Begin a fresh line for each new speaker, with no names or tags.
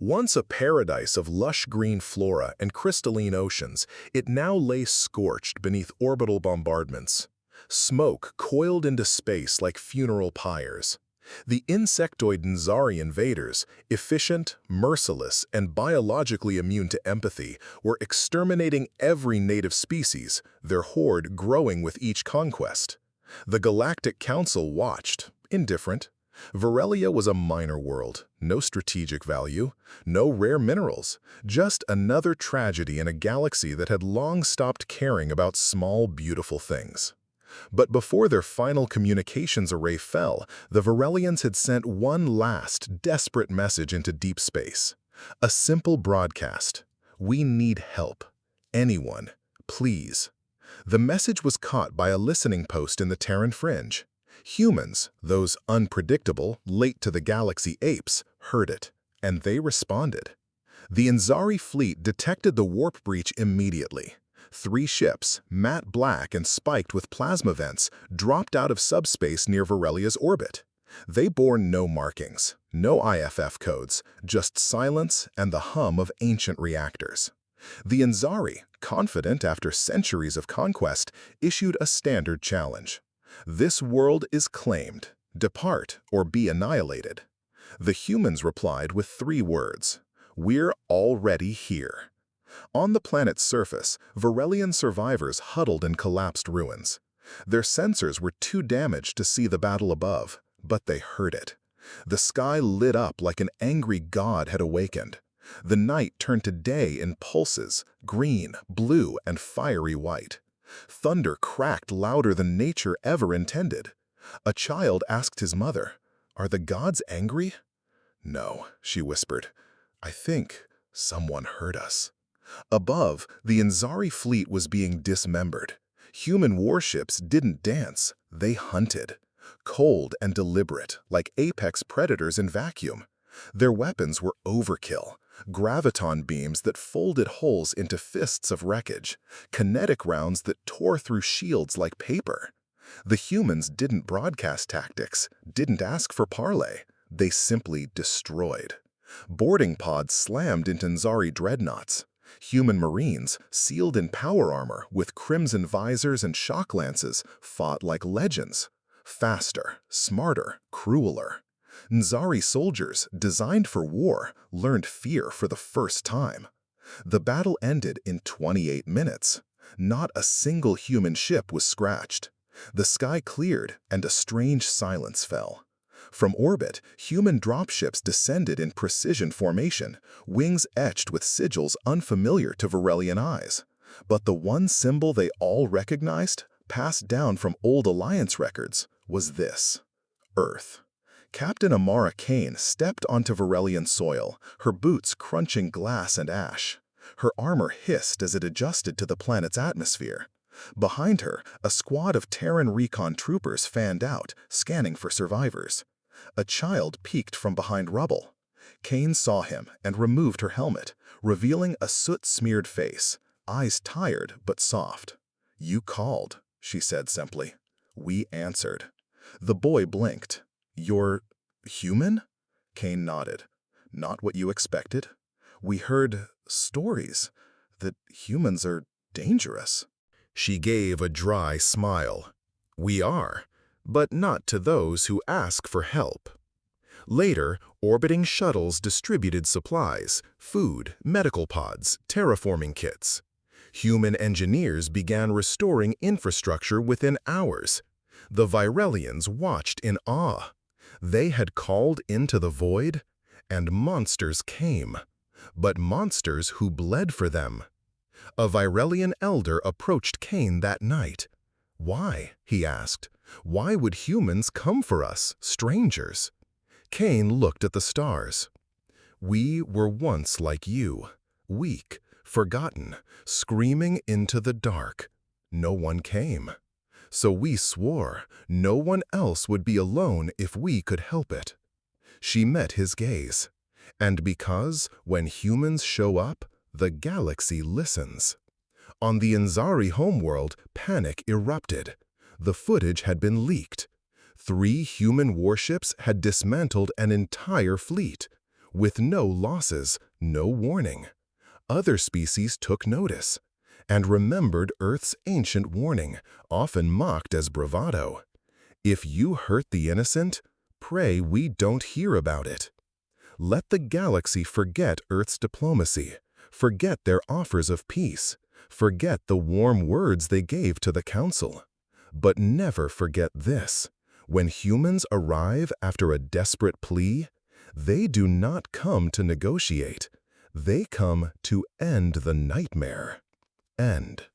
Once a paradise of lush green flora and crystalline oceans, it now lay scorched beneath orbital bombardments. Smoke coiled into space like funeral pyres. The insectoid Nzari invaders, efficient, merciless, and biologically immune to empathy, were exterminating every native species, their horde growing with each conquest. The Galactic Council watched, indifferent. Varelia was a minor world, no strategic value, no rare minerals, just another tragedy in a galaxy that had long stopped caring about small, beautiful things. But before their final communications array fell, the Varelians had sent one last, desperate message into deep space. A simple broadcast. "We need help. Anyone, please." The message was caught by a listening post in the Terran fringe. Humans, those unpredictable, late-to-the-galaxy apes, heard it, and they responded. The Nzari fleet detected the warp breach immediately. 3 ships, matte black and spiked with plasma vents, dropped out of subspace near Varelia's orbit. They bore no markings, no IFF codes, just silence and the hum of ancient reactors. The Nzari, confident after centuries of conquest, issued a standard challenge. "This world is claimed. Depart or be annihilated." The humans replied with 3 words: "We're already here." On the planet's surface, Varelian survivors huddled in collapsed ruins. Their sensors were too damaged to see the battle above, but they heard it. The sky lit up like an angry god had awakened. The night turned to day in pulses, green, blue, and fiery white. Thunder cracked louder than nature ever intended. A child asked his mother, "Are the gods angry?" "No," she whispered. "I think someone heard us." Above, the Nzari fleet was being dismembered. Human warships didn't dance, they hunted. Cold and deliberate, like apex predators in vacuum. Their weapons were overkill. Graviton beams that folded holes into fists of wreckage. Kinetic rounds that tore through shields like paper. The humans didn't broadcast tactics, didn't ask for parley. They simply destroyed. Boarding pods slammed into Nzari dreadnoughts. Human marines, sealed in power armor with crimson visors and shock lances, fought like legends. Faster, smarter, crueler. Nzari soldiers, designed for war, learned fear for the first time. The battle ended in 28 minutes. Not a single human ship was scratched. The sky cleared and a strange silence fell. From orbit, human dropships descended in precision formation, wings etched with sigils unfamiliar to Varelian eyes. But the one symbol they all recognized, passed down from old Alliance records, was this: Earth. Captain Amara Kane stepped onto Varelian soil, her boots crunching glass and ash. Her armor hissed as it adjusted to the planet's atmosphere. Behind her, a squad of Terran recon troopers fanned out, scanning for survivors. A child peeked from behind rubble. Kane saw him and removed her helmet, revealing a soot-smeared face, eyes tired but soft. "You called," she said simply. "We answered." The boy blinked. "You're human?" Kane nodded. "Not what you expected. We heard stories that humans are dangerous." She gave a dry smile. "We are, but not to those who ask for help." Later, orbiting shuttles distributed supplies, food, medical pods, terraforming kits. Human engineers began restoring infrastructure within hours. The Virelians watched in awe. They had called into the void, and monsters came, but monsters who bled for them. A Virelian elder approached Kane that night. "Why?" he asked. "Why would humans come for us, strangers?" Kane looked at the stars. "We were once like you, weak, forgotten, screaming into the dark. No one came. So we swore no one else would be alone if we could help it." She met his gaze. "And because when humans show up, the galaxy listens." On the Nzari homeworld, panic erupted. The footage had been leaked. 3 human warships had dismantled an entire fleet. with no losses, no warning. Other species took notice and remembered Earth's ancient warning, often mocked as bravado. If you hurt the innocent, pray we don't hear about it. Let the galaxy forget Earth's diplomacy, forget their offers of peace, forget the warm words they gave to the Council. But never forget this: when humans arrive after a desperate plea, they do not come to negotiate. They come to end the nightmare. End.